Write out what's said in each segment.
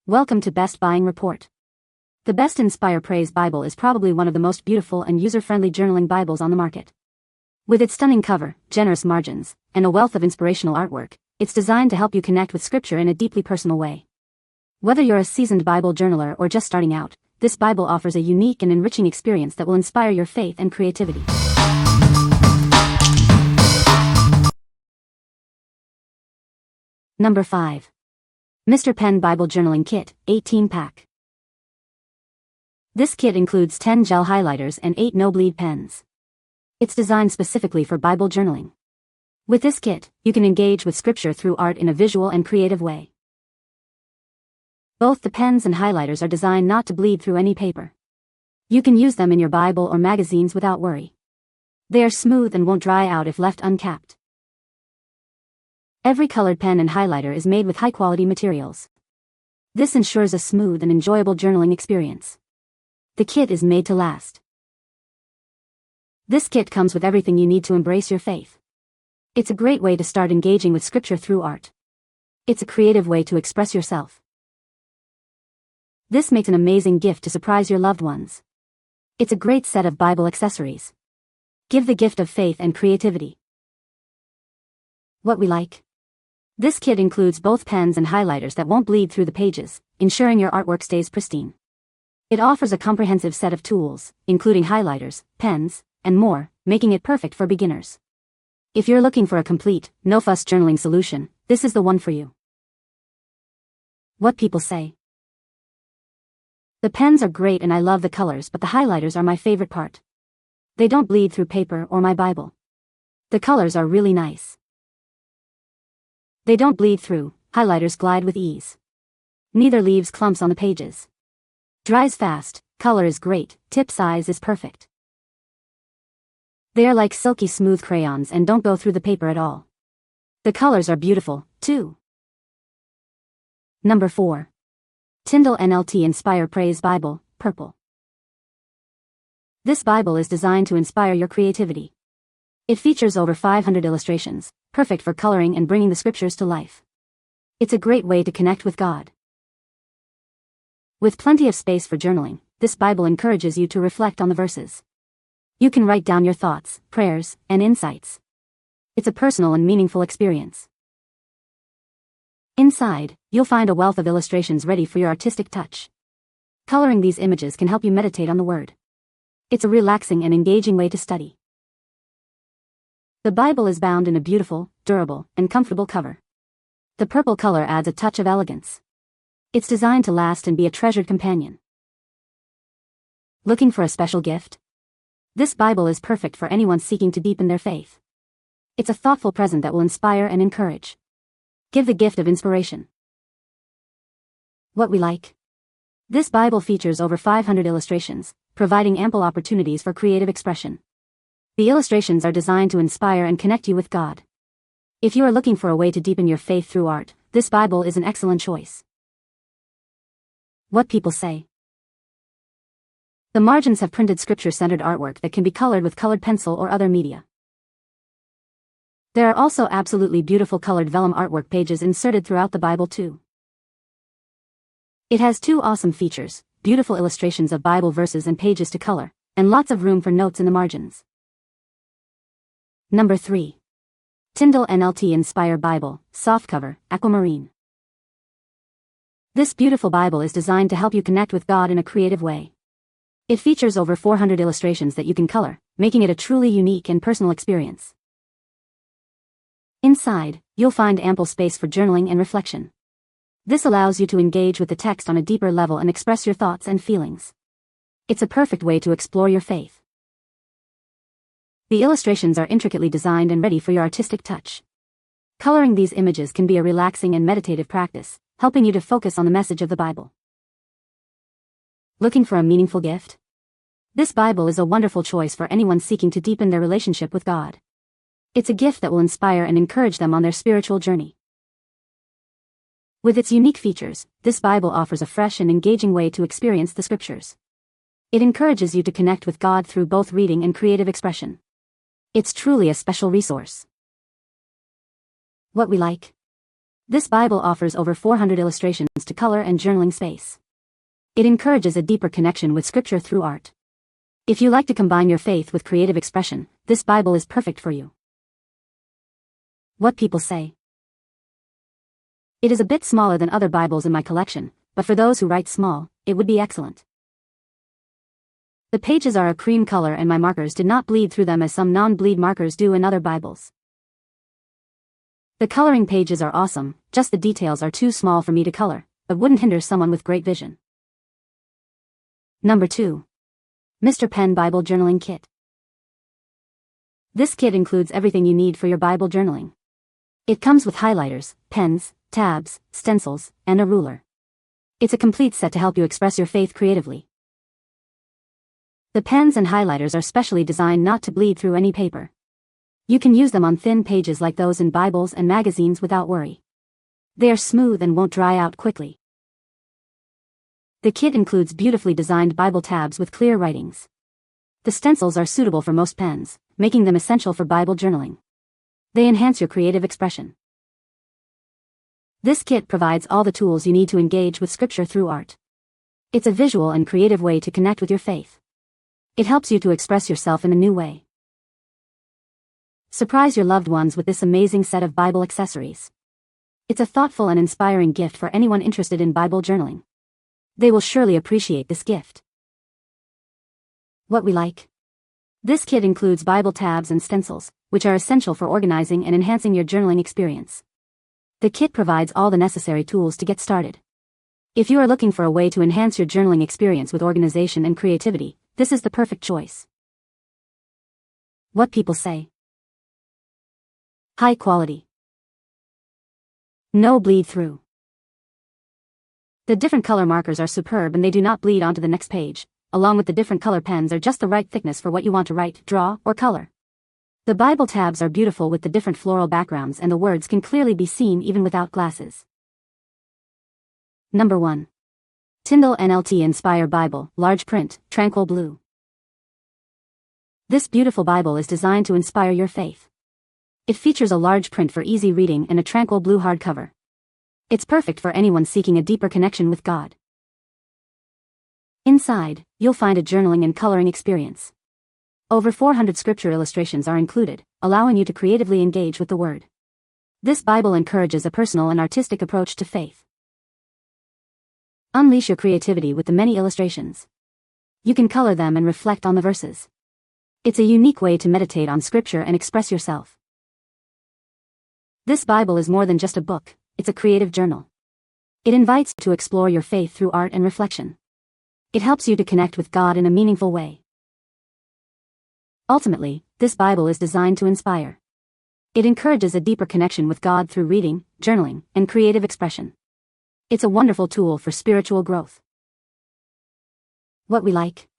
Welcome to Best Buying Report. The Best Inspire Praise Bible is probably one of the most beautiful and user-friendly journaling Bibles on the market. With its stunning cover, generous margins, and a wealth of inspirational artwork, it's designed to help you connect with Scripture in a deeply personal way. Whether you're a seasoned Bible journaler or just starting out, this Bible offers a unique and enriching experience that will inspire your faith and creativity. Number 5. Mr. Pen Bible Journaling Kit, 18-pack. This kit includes 10 gel highlighters and 8 no-bleed pens. It's designed specifically for Bible journaling. With this kit, you can engage with Scripture through art in a visual and creative way. Both the pens and highlighters are designed not to bleed through any paper. You can use them in your Bible or magazines without worry. They are smooth and won't dry out if left uncapped. Every colored pen and highlighter is made with high-quality materials. This ensures a smooth and enjoyable journaling experience. The kit is made to last. This kit comes with everything you need to embrace your faith. It's a great way to start engaging with Scripture through art. It's a creative way to express yourself. This makes an amazing gift to surprise your loved ones. It's a great set of Bible accessories. Give the gift of faith and creativity. What we like. This kit includes both pens and highlighters that won't bleed through the pages, ensuring your artwork stays pristine. It offers a comprehensive set of tools, including highlighters, pens, and more, making it perfect for beginners. If you're looking for a complete, no-fuss journaling solution, this is the one for you. What people say. The pens are great and I love the colors, but the highlighters are my favorite part. They don't bleed through paper or my Bible. The colors are really nice. They don't bleed through, highlighters glide with ease. Neither leaves clumps on the pages. Dries fast, color is great, tip size is perfect. They are like silky smooth crayons and don't go through the paper at all. The colors are beautiful, too. Number 4. Tyndale NLT Inspire Praise Bible, purple. This Bible is designed to inspire your creativity. It features over 500 illustrations, perfect for coloring and bringing the Scriptures to life. It's a great way to connect with God. With plenty of space for journaling, this Bible encourages you to reflect on the verses. You can write down your thoughts, prayers, and insights. It's a personal and meaningful experience. Inside, you'll find a wealth of illustrations ready for your artistic touch. Coloring these images can help you meditate on the Word. It's a relaxing and engaging way to study. The Bible is bound in a beautiful, durable, and comfortable cover. The purple color adds a touch of elegance. It's designed to last and be a treasured companion. Looking for a special gift? This Bible is perfect for anyone seeking to deepen their faith. It's a thoughtful present that will inspire and encourage. Give the gift of inspiration. What we like. This Bible features over 500 illustrations, providing ample opportunities for creative expression. The illustrations are designed to inspire and connect you with God. If you are looking for a way to deepen your faith through art, this Bible is an excellent choice. What people say. The margins have printed Scripture-centered artwork that can be colored with colored pencil or other media. There are also absolutely beautiful colored vellum artwork pages inserted throughout the Bible too. It has 2 awesome features, beautiful illustrations of Bible verses and pages to color, and lots of room for notes in the margins. Number 3. Tyndale NLT Inspire Bible, Softcover, Aquamarine. This beautiful Bible is designed to help you connect with God in a creative way. It features over 400 illustrations that you can color, making it a truly unique and personal experience. Inside, you'll find ample space for journaling and reflection. This allows you to engage with the text on a deeper level and express your thoughts and feelings. It's a perfect way to explore your faith. The illustrations are intricately designed and ready for your artistic touch. Coloring these images can be a relaxing and meditative practice, helping you to focus on the message of the Bible. Looking for a meaningful gift? This Bible is a wonderful choice for anyone seeking to deepen their relationship with God. It's a gift that will inspire and encourage them on their spiritual journey. With its unique features, this Bible offers a fresh and engaging way to experience the Scriptures. It encourages you to connect with God through both reading and creative expression. It's truly a special resource. What we like. This Bible offers over 400 illustrations to color and journaling space. It encourages a deeper connection with Scripture through art. If you like to combine your faith with creative expression, this Bible is perfect for you. What people say. It is a bit smaller than other Bibles in my collection, but for those who write small, it would be excellent. The pages are a cream color and my markers did not bleed through them as some non-bleed markers do in other Bibles. The coloring pages are awesome, just the details are too small for me to color, but wouldn't hinder someone with great vision. Number 2. Mr. Pen Bible Journaling Kit. This kit includes everything you need for your Bible journaling. It comes with highlighters, pens, tabs, stencils, and a ruler. It's a complete set to help you express your faith creatively. The pens and highlighters are specially designed not to bleed through any paper. You can use them on thin pages like those in Bibles and magazines without worry. They are smooth and won't dry out quickly. The kit includes beautifully designed Bible tabs with clear writings. The stencils are suitable for most pens, making them essential for Bible journaling. They enhance your creative expression. This kit provides all the tools you need to engage with Scripture through art. It's a visual and creative way to connect with your faith. It helps you to express yourself in a new way. Surprise your loved ones with this amazing set of Bible accessories. It's a thoughtful and inspiring gift for anyone interested in Bible journaling. They will surely appreciate this gift. What we like. This kit includes Bible tabs and stencils, which are essential for organizing and enhancing your journaling experience. The kit provides all the necessary tools to get started. If you are looking for a way to enhance your journaling experience with organization and creativity, this is the perfect choice. What people say. High quality. No bleed through. The different color markers are superb and they do not bleed onto the next page, along with the different color pens are just the right thickness for what you want to write, draw, or color. The Bible tabs are beautiful with the different floral backgrounds and the words can clearly be seen even without glasses. Number 1. Tyndale NLT Inspire Bible, large print, Tranquil blue. This beautiful Bible is designed to inspire your faith. It features a large print for easy reading and a tranquil blue hardcover. It's perfect for anyone seeking a deeper connection with God. Inside, you'll find a journaling and coloring experience. Over 400 scripture illustrations are included, allowing you to creatively engage with the Word. This Bible encourages a personal and artistic approach to faith. Unleash your creativity with the many illustrations. You can color them and reflect on the verses. It's a unique way to meditate on Scripture and express yourself. This Bible is more than just a book, it's a creative journal. It invites you to explore your faith through art and reflection. It helps you to connect with God in a meaningful way. Ultimately, this Bible is designed to inspire. It encourages a deeper connection with God through reading, journaling, and creative expression. It's a wonderful tool for spiritual growth. What we like.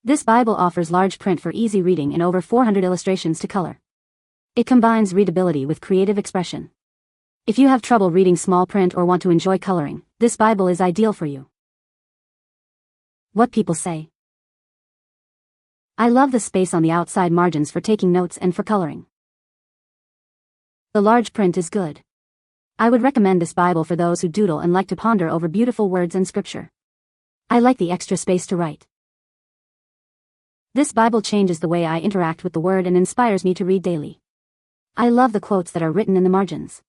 This Bible offers large print for easy reading and over 400 illustrations to color. It combines readability with creative expression. If you have trouble reading small print or want to enjoy coloring, this Bible is ideal for you. What people say. I love the space on the outside margins for taking notes and for coloring. The large print is good. I would recommend this Bible for those who doodle and like to ponder over beautiful words and Scripture. I like the extra space to write. This Bible changes the way I interact with the Word and inspires me to read daily. I love the quotes that are written in the margins.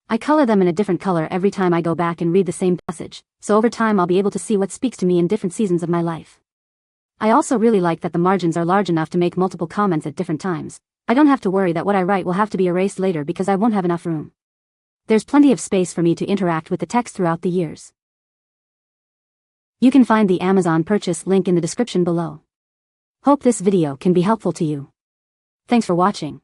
I color them in a different color every time I go back and read the same passage, so over time I'll be able to see what speaks to me in different seasons of my life. I also really like that the margins are large enough to make multiple comments at different times. I don't have to worry that what I write will have to be erased later because I won't have enough room. There's plenty of space for me to interact with the text throughout the years. You can find the Amazon purchase link in the description below. Hope this video can be helpful to you. Thanks for watching.